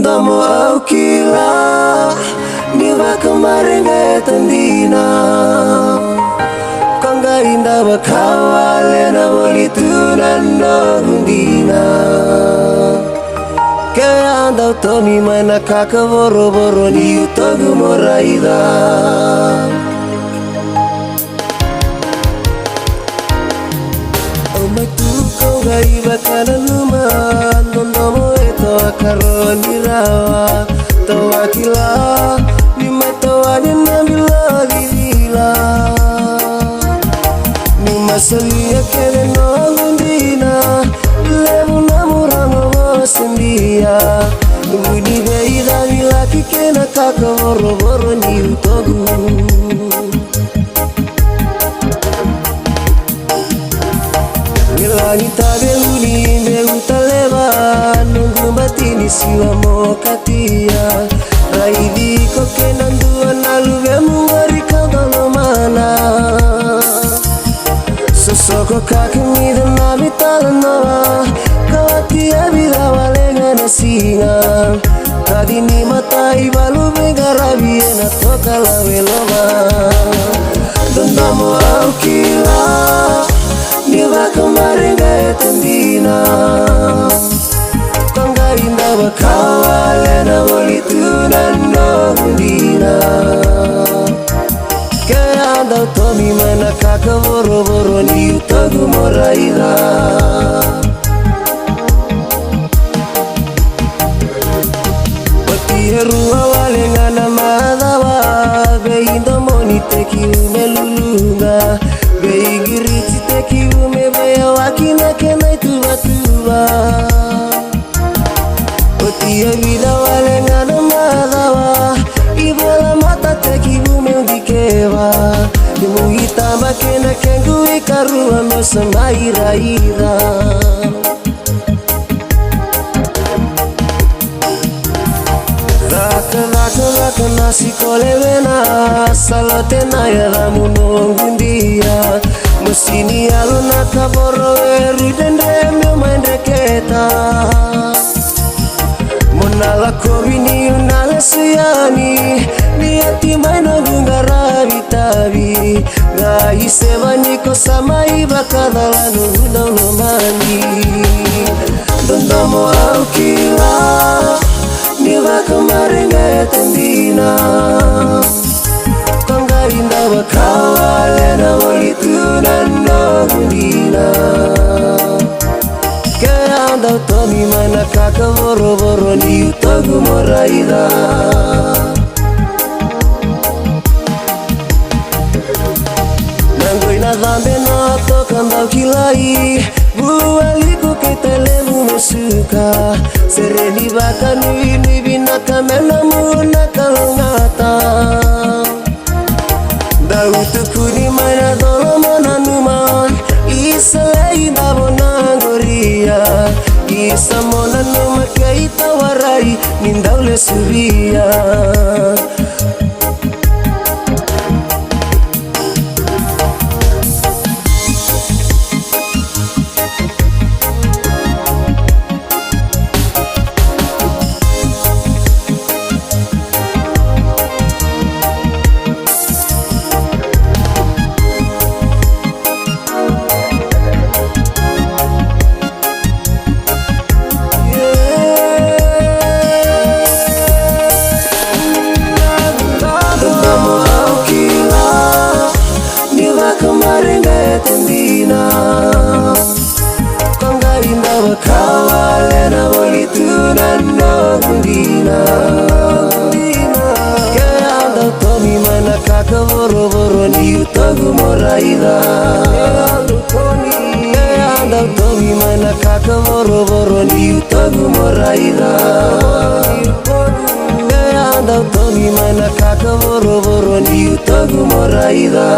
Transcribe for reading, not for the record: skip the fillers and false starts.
Dondamo au kila Niva kemarin tandina Kanga indah bakawale na bolitunan no gundina Kaya andau tomi mana kaka boro-boro ni utogu moraida Iba kanan luman Nondomo eto akaro nirawa Tawa kila Nima tawa nambila gidila Nima salia kene nongundina Levu namuramo sendia Nunguni beida milaki kena kaka boro-boro ni utogu Langita beuni meuta leva Nunggu batini siwa mokatia Raidi koke nandua nalu bemu warika dono mana Sosoko kakemi dan nabi talanoa Kawatia bila walenga nasinga Tadi ni mata ibalu begarabi ena toka lawe loma Dondamo au kila Niva kemarin tandina Kanga indah bakawale na bolitunan no gundina Kaya andau tomi mana kaka boro-boro ni utogu moraida Bati herua wale ngana madawa Beindo moni teki umelulunga Beigiriti teki umebaya wakina kena tuba-tuba Otia vida wale ngana madawa Ibola mata teki umeudikeva Imu hitama kena kengu ikarua mesama ira-ira Raka nasi kolevena Salote na yala munongundia Musini aluna kaboro eru dendemyo maendeketa Monala kobini unala suyani Niati maino gungara bitabi Ngai sebani kosama ibakadala nuhudau nomani Dondamo au kila Niva kemarin tandina Kanga indah bakawale na bolitunan no gundina Kaya andau tomi mana kaka boro-boro ni utogu moraida Nanggoi na dhambe na toka andau kilai Bualiku ketelevu mesuka Sereni baka nui binaka menamu nakalongata Dautuku di mana dolomana numan Isalai dabona goria Isa mona numa keita warai Nindaule suria tandina Kanga indah bakawale na bolitunan no gundina Kaya andau tomi mana kaka boro-boro ni utogu moraida Kaya andau tomi mana kaka boro-boro ni utogu moraida Kaya andau tomi mana kaka boro-boro ni utogu moraida